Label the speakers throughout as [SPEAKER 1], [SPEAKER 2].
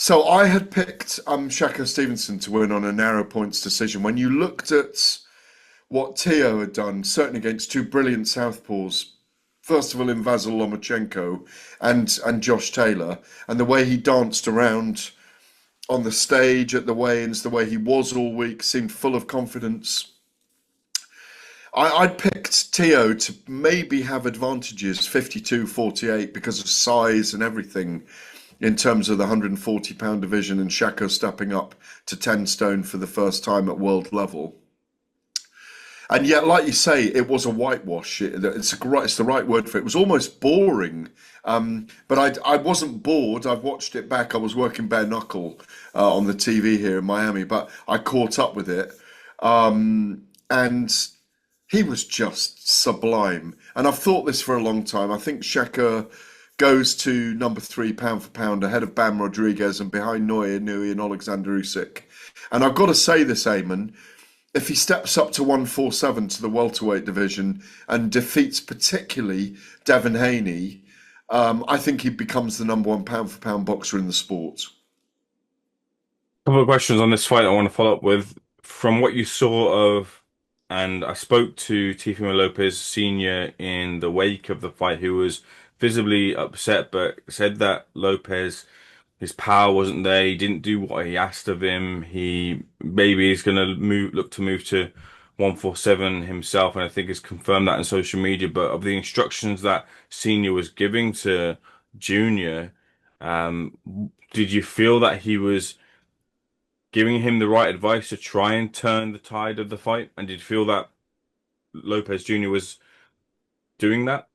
[SPEAKER 1] So I had picked Shakur Stevenson to win on a narrow points decision. When you looked at what Teo had done, certainly against two brilliant southpaws, first of all in Vasyl Lomachenko and Josh Taylor, and the way he danced around on the stage at the weigh-ins, the way he was all week, seemed full of confidence. I'd picked Teo to maybe have advantages 52-48 because of size and everything in terms of the 140-pound division and Shakur stepping up to 10 stone for the first time at world level. And yet, like you say, it was a whitewash. It's the right word for it. It was almost boring. But I wasn't bored. I've watched it back. I was working bare knuckle on the TV here in Miami, but I caught up with it. And he was just sublime. And I've thought this for a long time. I think Shakur goes to number 3 pound for pound ahead of Bam Rodriguez and behind Noya Nui and Alexander Usyk. And I've got to say this, Eamon, if he steps up to 147 to the welterweight division and defeats particularly Devin Haney, I think he becomes the number 1 pound for pound boxer in the sport.
[SPEAKER 2] A couple of questions on this fight I want to follow up with. From what you saw of, and I spoke to Teofimo Lopez Sr. in the wake of the fight, who was visibly upset, but said that Lopez, his power wasn't there. He didn't do what he asked of him. He maybe is going to look to move to 147 himself, and I think he's confirmed that on social media. But of the instructions that Senior was giving to Junior, did you feel that he was giving him the right advice to try and turn the tide of the fight? And did you feel that Lopez Jr. was doing that?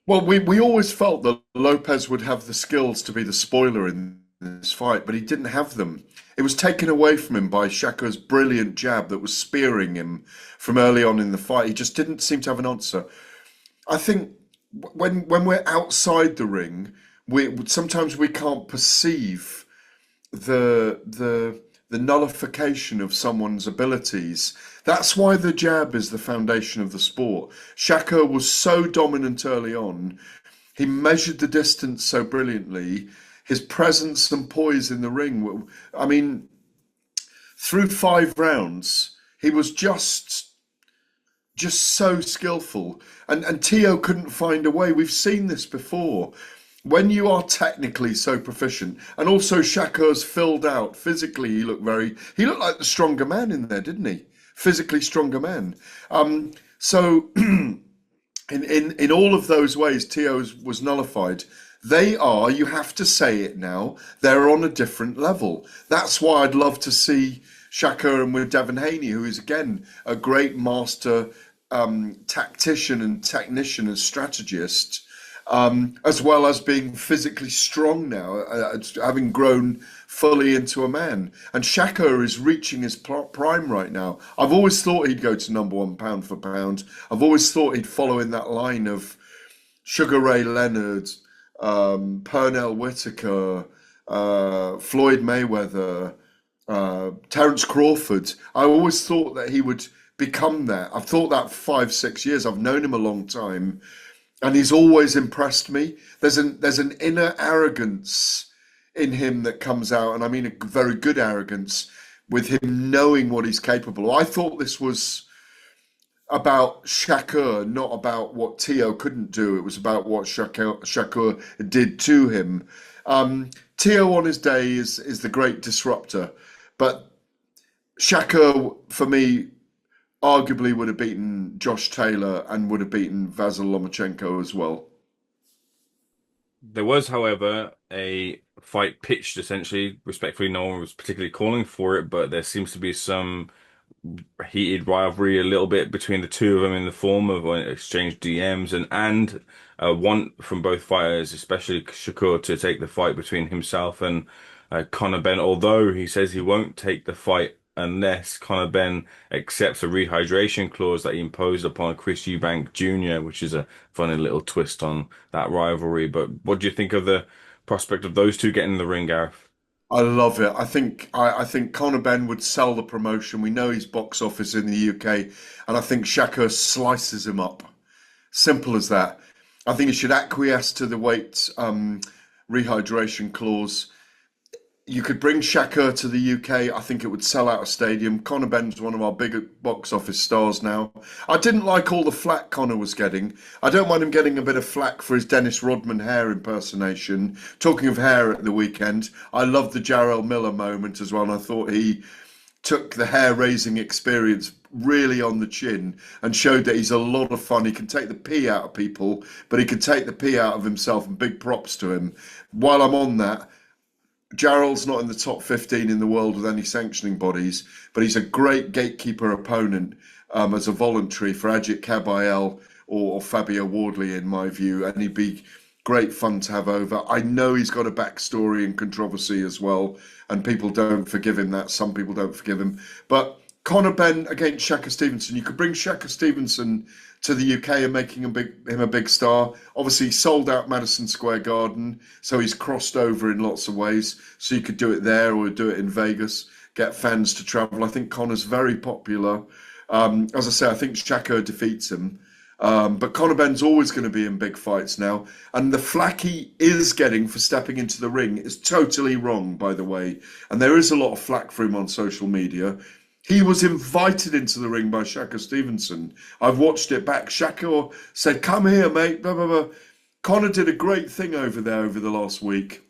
[SPEAKER 1] Well, we always felt that Lopez would have the skills to be the spoiler in this fight, but he didn't have them. It was taken away from him by Shakur's brilliant jab that was spearing him from early on in the fight. He just didn't seem to have an answer. I think when we're outside the ring, we sometimes we can't perceive the nullification of someone's abilities. That's why the jab is the foundation of the sport. Shakur was so dominant early on. He measured the distance so brilliantly. His presence and poise in the ring. I mean, through 5 rounds, he was just so skillful. And Teo couldn't find a way. We've seen this before. When you are technically so proficient, and also Shakur's filled out physically, he looked like the stronger man in there, didn't he? Physically stronger man. So in all of those ways, Teo was nullified. They are, you have to say it now, they're on a different level. That's why I'd love to see Shakur and with Devin Haney, who is again a great master tactician and technician and strategist, as well as being physically strong now, having grown fully into a man. And Shakur is reaching his prime right now. I've always thought he'd go to number 1 pound for pound. I've always thought he'd follow in that line of Sugar Ray Leonard, Pernell Whitaker, Floyd Mayweather, Terence Crawford. I always thought that he would become that. I've thought that for 5-6 years. I've known him a long time. And he's always impressed me. There's an inner arrogance in him that comes out, and I mean a very good arrogance, with him knowing what he's capable of. I thought this was about Shakur, not about what Teo couldn't do. It was about what Shakur did to him. Teo on his day is the great disruptor, but Shakur, for me, arguably would have beaten Josh Taylor and would have beaten Vasyl Lomachenko as well.
[SPEAKER 2] There was, however, a fight pitched essentially. Respectfully, no one was particularly calling for it, but there seems to be some heated rivalry a little bit between the two of them in the form of exchange DMs and want from both fighters, especially Shakur, to take the fight between himself and Conor Benn. Although he says he won't take the fight unless Conor Benn accepts a rehydration clause that he imposed upon Chris Eubank Jr., which is a funny little twist on that rivalry. But what do you think of the prospect of those two getting in the ring, Gareth?
[SPEAKER 1] I love it. I think Conor Benn would sell the promotion. We know his box office in the UK, and I think Shakur slices him up. Simple as that. I think he should acquiesce to the weight rehydration clause. You could bring Shakur to the UK. I think it would sell out a stadium. Conor Benn's one of our bigger box office stars now. I didn't like all the flack Conor was getting. I don't mind him getting a bit of flack for his Dennis Rodman hair impersonation. Talking of hair at the weekend, I loved the Jarrell Miller moment as well. And I thought he took the hair raising experience really on the chin and showed that he's a lot of fun. He can take the pee out of people, but he can take the pee out of himself, and big props to him. While I'm on that, Jarrell's not in the top 15 in the world with any sanctioning bodies, but he's a great gatekeeper opponent as a voluntary for Ajit Kabayel or Fabio Wardley, in my view, and he'd be great fun to have over. I know he's got a backstory and controversy as well, and people don't forgive him that. Some people don't forgive him. But Conor Benn against Shakur Stevenson, you could bring Shakur Stevenson to the UK and making him a big star. Obviously, he sold out Madison Square Garden, so he's crossed over in lots of ways. So you could do it there or do it in Vegas, get fans to travel. I think Conor's very popular. As I say, I think Shakur defeats him. But Conor Benn's always going to be in big fights now. And the flack he is getting for stepping into the ring is totally wrong, by the way. And there is a lot of flack for him on social media. He was invited into the ring by Shakur Stevenson. I've watched it back. Shakur said, "Come here, mate." Blah, blah, blah. Conor did a great thing over there over the last week,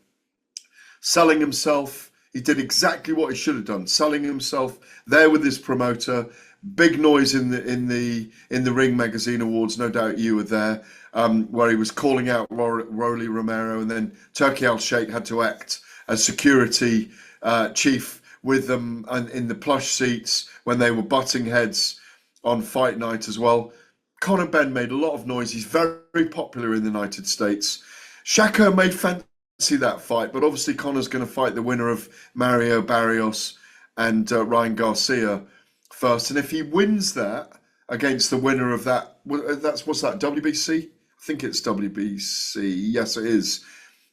[SPEAKER 1] selling himself. He did exactly what he should have done, selling himself there with his promoter. Big noise in the Ring Magazine Awards. No doubt you were there, where he was calling out Rolly Romero, and then Turki Al Sheikh had to act as security chief with them and in the plush seats when they were butting heads on fight night as well. Conor Benn made a lot of noise. He's very, very popular in the United States. Shakur may fancy that fight, but obviously Conor's going to fight the winner of Mario Barrios and Ryan Garcia first. And if he wins that against the winner of that, what's that, WBC? I think it's WBC. Yes, it is.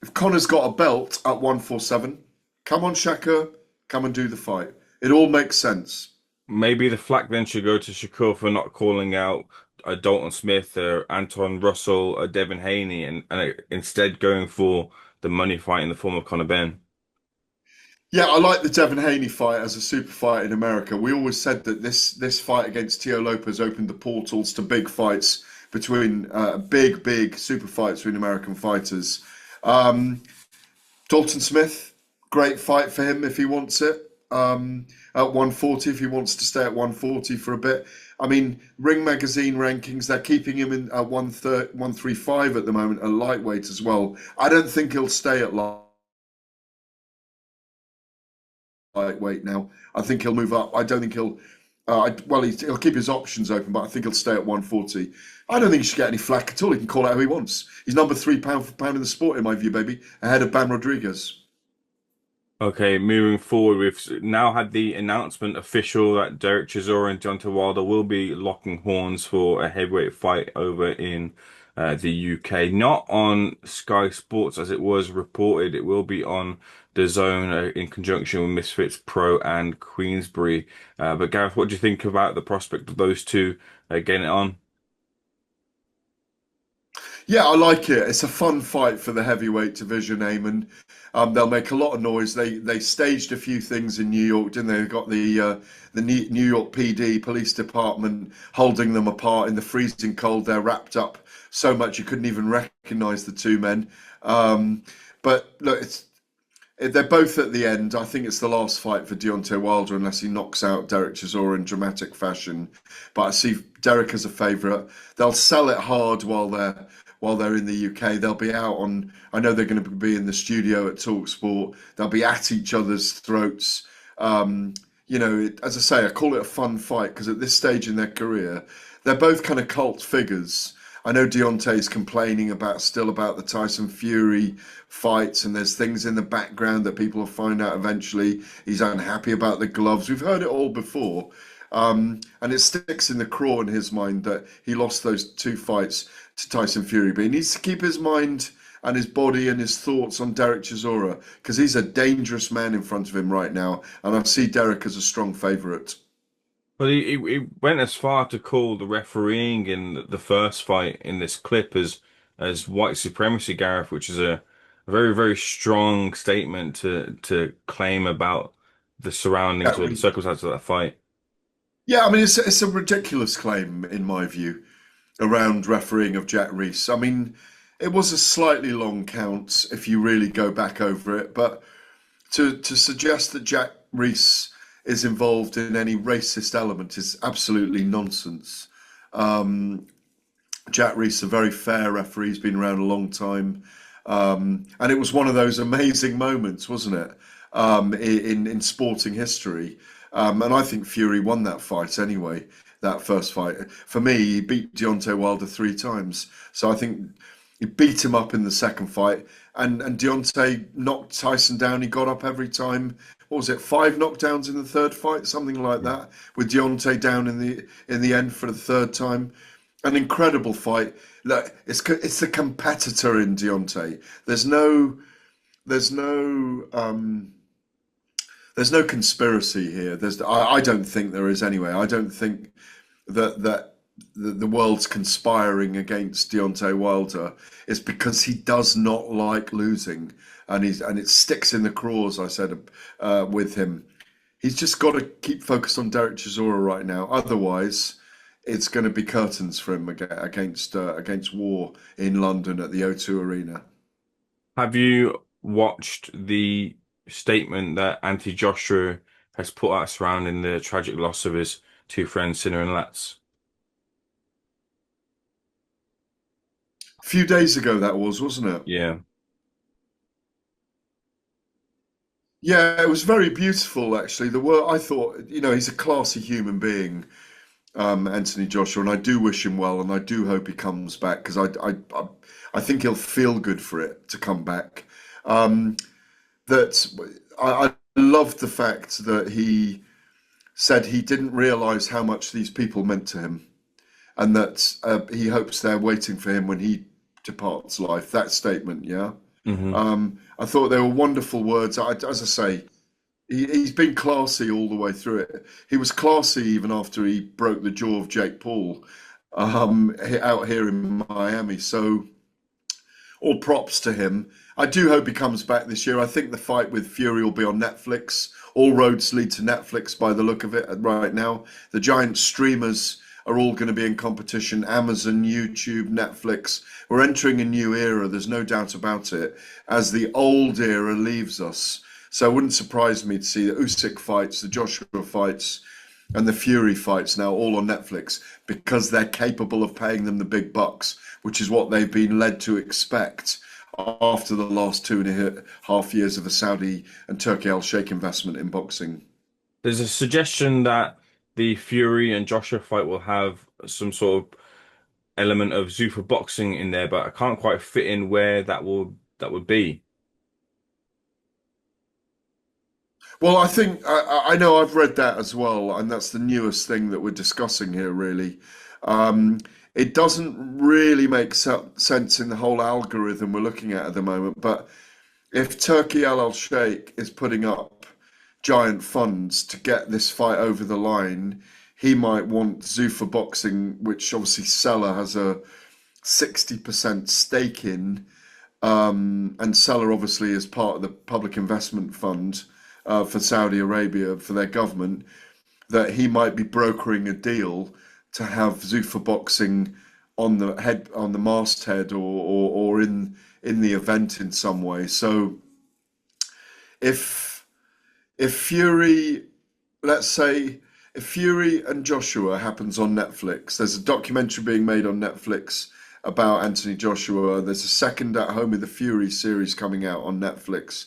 [SPEAKER 1] If Conor's got a belt at 147, come on, Shakur. Come and do the fight. It all makes sense.
[SPEAKER 2] Maybe the flack then should go to Shakur for not calling out Dalton Smith or Anton Russell or Devin Haney and instead going for the money fight in the form of Conor Benn.
[SPEAKER 1] Yeah, I like the Devin Haney fight as a super fight in America. We always said that this fight against Tio Lopez opened the portals to big fights between big super fights between American fighters. Dalton Smith, great fight for him if he wants it. At 140, if he wants to stay at 140 for a bit. I mean, Ring Magazine rankings, they're keeping him in at 135 at the moment, at lightweight as well. I don't think he'll stay at lightweight now. I think he'll move up. I don't think he'll. He'll keep his options open, but I think he'll stay at 140. I don't think he should get any flack at all. He can call out who he wants. He's number 3 pound for pound in the sport, in my view, baby, ahead of Bam Rodriguez.
[SPEAKER 2] Okay, moving forward, we've now had the announcement official that Derek Chisora and Deontay Wilder will be locking horns for a heavyweight fight over in the UK. Not on Sky Sports as it was reported. It will be on DAZN in conjunction with Misfits Pro and Queensbury. But Gareth, what do you think about the prospect of those two getting it on?
[SPEAKER 1] Yeah, I like it. It's a fun fight for the heavyweight division, Eamon. They'll make a lot of noise. They staged a few things in New York, didn't they? They got the New York PD police department holding them apart in the freezing cold. They're wrapped up so much you couldn't even recognize the two men. But look, they're both at the end. I think it's the last fight for Deontay Wilder unless he knocks out Derek Chisora in dramatic fashion. But I see Derek as a favourite. They'll sell it hard while they're in the UK. They'll be out on. I know they're going to be in the studio at TalkSport. They'll be at each other's throats. As I say, I call it a fun fight because at this stage in their career, they're both kind of cult figures. I know Deontay's complaining still about the Tyson Fury fights, and there's things in the background that people will find out eventually. He's unhappy about the gloves. We've heard it all before. And it sticks in the craw in his mind that he lost those two fights to Tyson Fury. But he needs to keep his mind and his body and his thoughts on Derek Chisora because he's a dangerous man in front of him right now. And I see Derek as a strong favourite.
[SPEAKER 2] But he went as far to call the refereeing in the first fight in this clip as white supremacy, Gareth, which is a a very, very strong statement to claim about the surroundings
[SPEAKER 1] Jack
[SPEAKER 2] or the
[SPEAKER 1] Reese.
[SPEAKER 2] circumstances of that fight.
[SPEAKER 1] Yeah, I mean, it's a ridiculous claim in my view around refereeing of Jack Reese. I mean, it was a slightly long count if you really go back over it, but to suggest that Jack Reese is involved in any racist element is absolutely nonsense. Um, Jack Reese, a very fair referee, he's been around a long time, and it was one of those amazing moments, wasn't it, in sporting history? And I think Fury won that fight anyway. That first fight, for me, he beat Deontay Wilder 3 times. So I think he beat him up in the second fight, and Deontay knocked Tyson down. He got up every time. What was it? 5 knockdowns in the third fight, something like
[SPEAKER 2] Yeah.
[SPEAKER 1] that, with Deontay down in the end for the third time. An incredible fight. Look, it's the competitor in Deontay. There's no there's no conspiracy here. I don't think there is anyway. I don't think that the world's conspiring against Deontay Wilder is because he does not like losing, and it sticks in the craws. I said with him, he's just got to keep focused on Derek Chisora right now. Otherwise, it's going to be curtains for him against War in London at the O2 Arena.
[SPEAKER 2] Have you watched the statement that Anthony Joshua has put out surrounding the tragic loss of his two friends, Sinner and Letts?
[SPEAKER 1] A few days ago that was, wasn't it?
[SPEAKER 2] Yeah.
[SPEAKER 1] Yeah, it was very beautiful actually. The word I thought, he's a classy human being, Anthony Joshua, and I do wish him well, and I do hope he comes back because I think he'll feel good for it to come back. Um, that I loved the fact that he said he didn't realize how much these people meant to him, and that he hopes they're waiting for him when he departs life. That statement, yeah.
[SPEAKER 2] Hmm.
[SPEAKER 1] I thought they were wonderful words. As I say, he's been classy all the way through it. He was classy even after he broke the jaw of Jake Paul out here in Miami. So all props to him. I do hope he comes back this year. I think the fight with Fury will be on Netflix. All roads lead to Netflix by the look of it right now. The giant streamers are all going to be in competition. Amazon, YouTube, Netflix. We're entering a new era. There's no doubt about it. As the old era leaves us. So it wouldn't surprise me to see the Usyk fights, the Joshua fights, and the Fury fights now all on Netflix because they're capable of paying them the big bucks, which is what they've been led to expect after the last 2.5 years of the Saudi and Turkey Al Sheikh investment in boxing.
[SPEAKER 2] There's a suggestion that the Fury and Joshua fight will have some sort of element of Zuffa boxing in there, but I can't quite fit in where that would be.
[SPEAKER 1] Well, I think I know I've read that as well, and that's the newest thing that we're discussing here, really. Um, it doesn't really make sense in the whole algorithm we're looking at the moment, but if Turkey Al Sheikh is putting up giant funds to get this fight over the line, he might want Zuffa Boxing, which obviously Seller has a 60% stake in, and Seller obviously is part of the public investment fund for Saudi Arabia for their government, that he might be brokering a deal to have Zuffa Boxing on the masthead or in the event in some way. So if if Fury, let's say, if Fury and Joshua happens on Netflix, there's a documentary being made on Netflix about Anthony Joshua. There's a second At Home with the Fury series coming out on Netflix.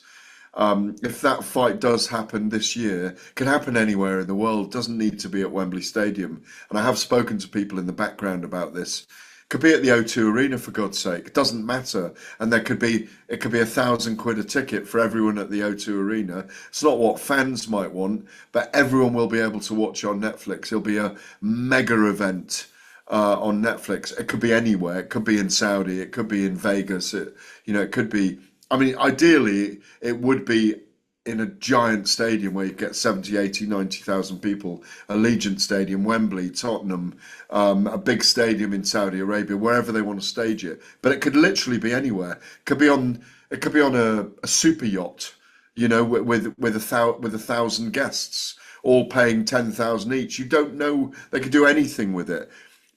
[SPEAKER 1] If that fight does happen this year, can happen anywhere in the world, doesn't need to be at Wembley Stadium. And I have spoken to people in the background about this. Could be at the O2 Arena for God's sake. It doesn't matter. And it could be £1,000 a ticket for everyone at the O2 Arena. It's not what fans might want, but everyone will be able to watch on Netflix. It'll be a mega event on Netflix. It could be anywhere. It could be in Saudi. It could be in Vegas. It could be. I mean, ideally, it would be in a giant stadium where you get 70, 80, 90,000 people, Allegiant Stadium, Wembley, Tottenham, a big stadium in Saudi Arabia, wherever they want to stage it. But it could literally be anywhere. It could be on a super yacht, you know, with a thousand guests, all paying 10,000 each. You don't know, they could do anything with it,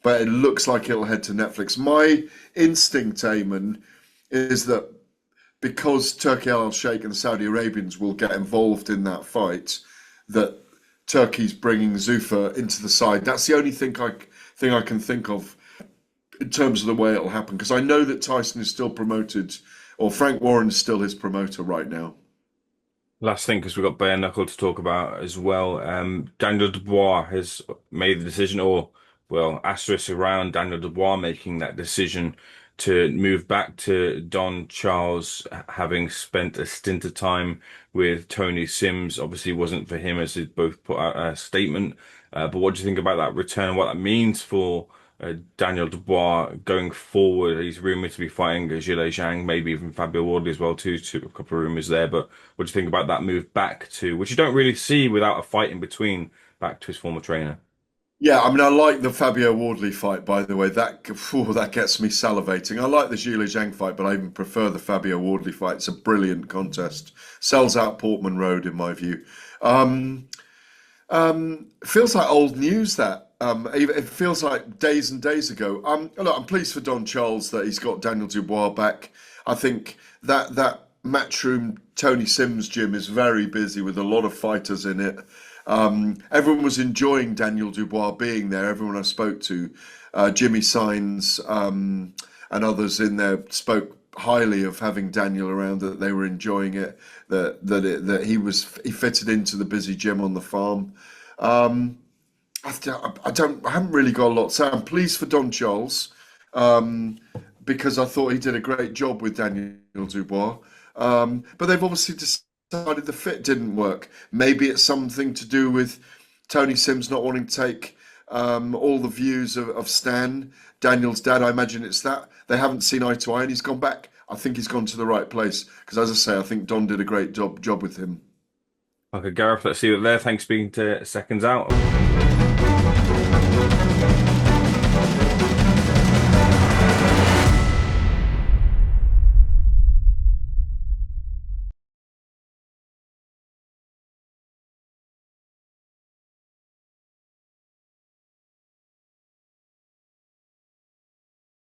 [SPEAKER 1] but it looks like it'll head to Netflix. My instinct, Eamon, is that because Turkey Al Sheikh and the Saudi Arabians will get involved in that fight, that Turkey's bringing Zuffa into the side. That's the only thing I can think of in terms of the way it'll happen. Because I know that Tyson is still promoted, or Frank Warren is still his promoter right now.
[SPEAKER 2] Last thing, because we've got bare knuckle to talk about as well. Daniel Dubois has made the decision, or well, asterisk around Daniel Dubois making that decision to move back to Don Charles, having spent a stint of time with Tony Sims. Obviously, wasn't for him, as they both put out a statement. But what do you think about that return? What that means for Daniel Dubois going forward? He's rumored to be fighting Zhilei Zhang, maybe even Fabio Wardley as well too. A couple of rumors there. But what do you think about that move back to, which you don't really see without a fight in between, back to his former trainer?
[SPEAKER 1] Yeah, I mean, I like the Fabio Wardley fight, by the way. That gets me salivating. I like the Zhilei Zhang fight, but I even prefer the Fabio Wardley fight. It's a brilliant contest. Sells out Portman Road, in my view. Feels like old news, that. It feels like days and days ago. Look, I'm pleased for Don Charles that he's got Daniel Dubois back. I think that Matchroom Tony Sims gym is very busy with a lot of fighters in it. Everyone was enjoying Daniel Dubois being there. Everyone I spoke to, Jimmy Signs, and others in there spoke highly of having Daniel around. That they were enjoying it. That he fitted into the busy gym on the farm. I haven't really got a lot to say. I'm pleased for Don Charles, because I thought he did a great job with Daniel Dubois. But they've obviously decided the fit didn't work. Maybe it's something to do with Tony Sims not wanting to take all the views of Stan, Daniel's dad. I imagine it's that. They haven't seen eye to eye and he's gone back. I think he's gone to the right place. Because as I say, I think Don did a great job with him.
[SPEAKER 2] Okay, Gareth, let's see you there. Thanks for speaking to Seconds Out.